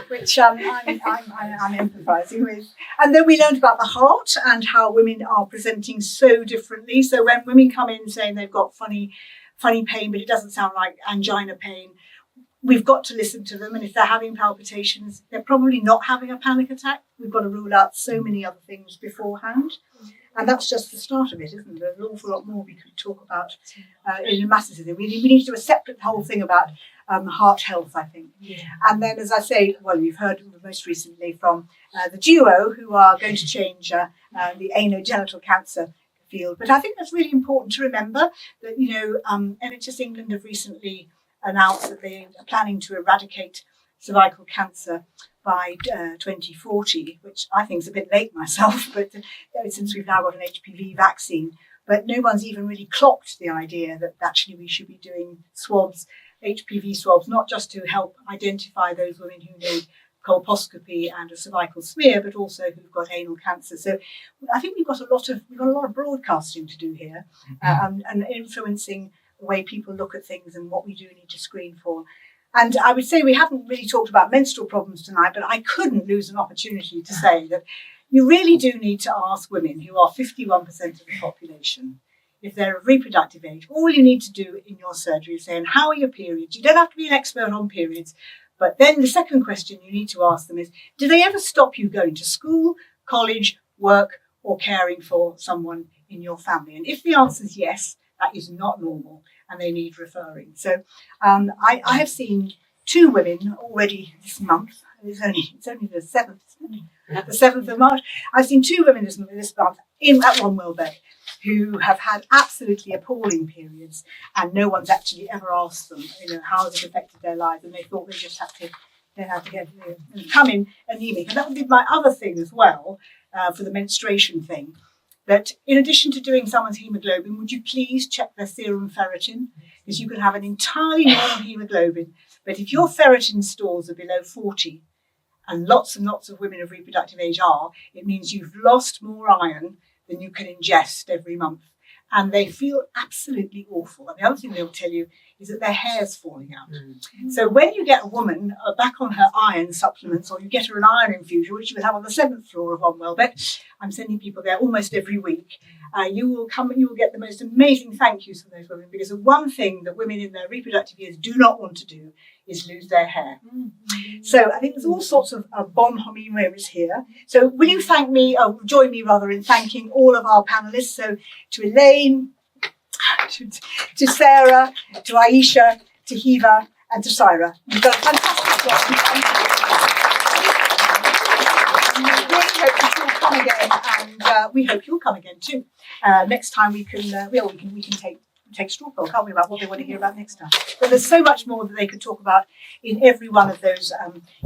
Which I'm empathizing with. And then we learned about the heart and how women are presenting so differently. So when women come in saying they've got funny pain, but it doesn't sound like angina pain, we've got to listen to them. And if they're having palpitations, they're probably not having a panic attack. We've got to rule out so many other things beforehand. And that's just the start of it, isn't it? There's an awful lot more we could talk about in mastitism. We need to do a separate whole thing about heart health, I think. Yeah. And then, as I say, well, you've heard most recently from the duo who are going to change the anogenital cancer field. But I think that's really important to remember that, NHS England have recently announced that they are planning to eradicate cervical cancer by 2040, which I think is a bit late myself, but since we've now got an HPV vaccine. But no one's even really clocked the idea that actually we should be doing swabs, HPV swabs, not just to help identify those women who need colposcopy and a cervical smear, but also who've got anal cancer. So I think we've got a lot of broadcasting to do here, and influencing the way people look at things and what we do need to screen for. And I would say we haven't really talked about menstrual problems tonight, but I couldn't lose an opportunity to say that, you really do need to ask women, who are 51% of the population, if they're of reproductive age. All you need to do in your surgery is say, and how are your periods? You don't have to be an expert on periods, but then the second question you need to ask them is, do they ever stop you going to school, college, work, or caring for someone in your family? And if the answer is yes, that is not normal and they need referring. So I have seen 2 women already this month. It's only the 7th, isn't it? The 7th of March. I've seen 2 women this month at OneWelbeck who have had absolutely appalling periods, and no one's actually ever asked them, how has it affected their lives, and they thought they just had to get and come in anemic. And that would be my other thing as well, for the menstruation thing, that in addition to doing someone's hemoglobin, would you please check their serum ferritin? Because you can have an entirely normal hemoglobin, but if your ferritin stores are below 40, and lots of women of reproductive age are, it means you've lost more iron than you can ingest every month. And they feel absolutely awful. And the other thing they'll tell you is that their hair's falling out. So when you get a woman back on her iron supplements, or you get her an iron infusion, which you will have on the 7th floor of OneWelbeck, I'm sending people there almost every week, you will get the most amazing thank yous from those women, because the one thing that women in their reproductive years do not want to do is lose their hair. So I think there's all sorts of bonhomie moments here. So will you join me rather in thanking all of our panellists. So to Elaine, to Sarah, to Aisha, to Hiva, and to Syra. You've done a fantastic job. We hope you'll come again too. Next time we can take straw poll, can't we, about what they want to hear about next time. But there's so much more that they could talk about in every one of those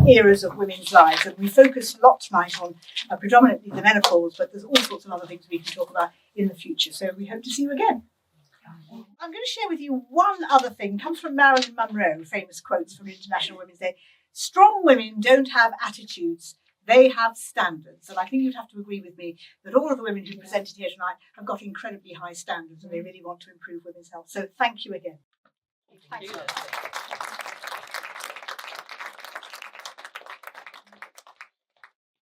eras of women's lives. And we focus a lot tonight on predominantly the menopause, but there's all sorts of other things we can talk about in the future. So we hope to see you again. I'm going to share with you one other thing. It comes from Marilyn Monroe, famous quotes from International Women's Day. Strong women don't have attitudes, they have standards. And I think you'd have to agree with me that all of the women who presented here tonight have got incredibly high standards, and they really want to improve women's health. So thank you again. Thank you.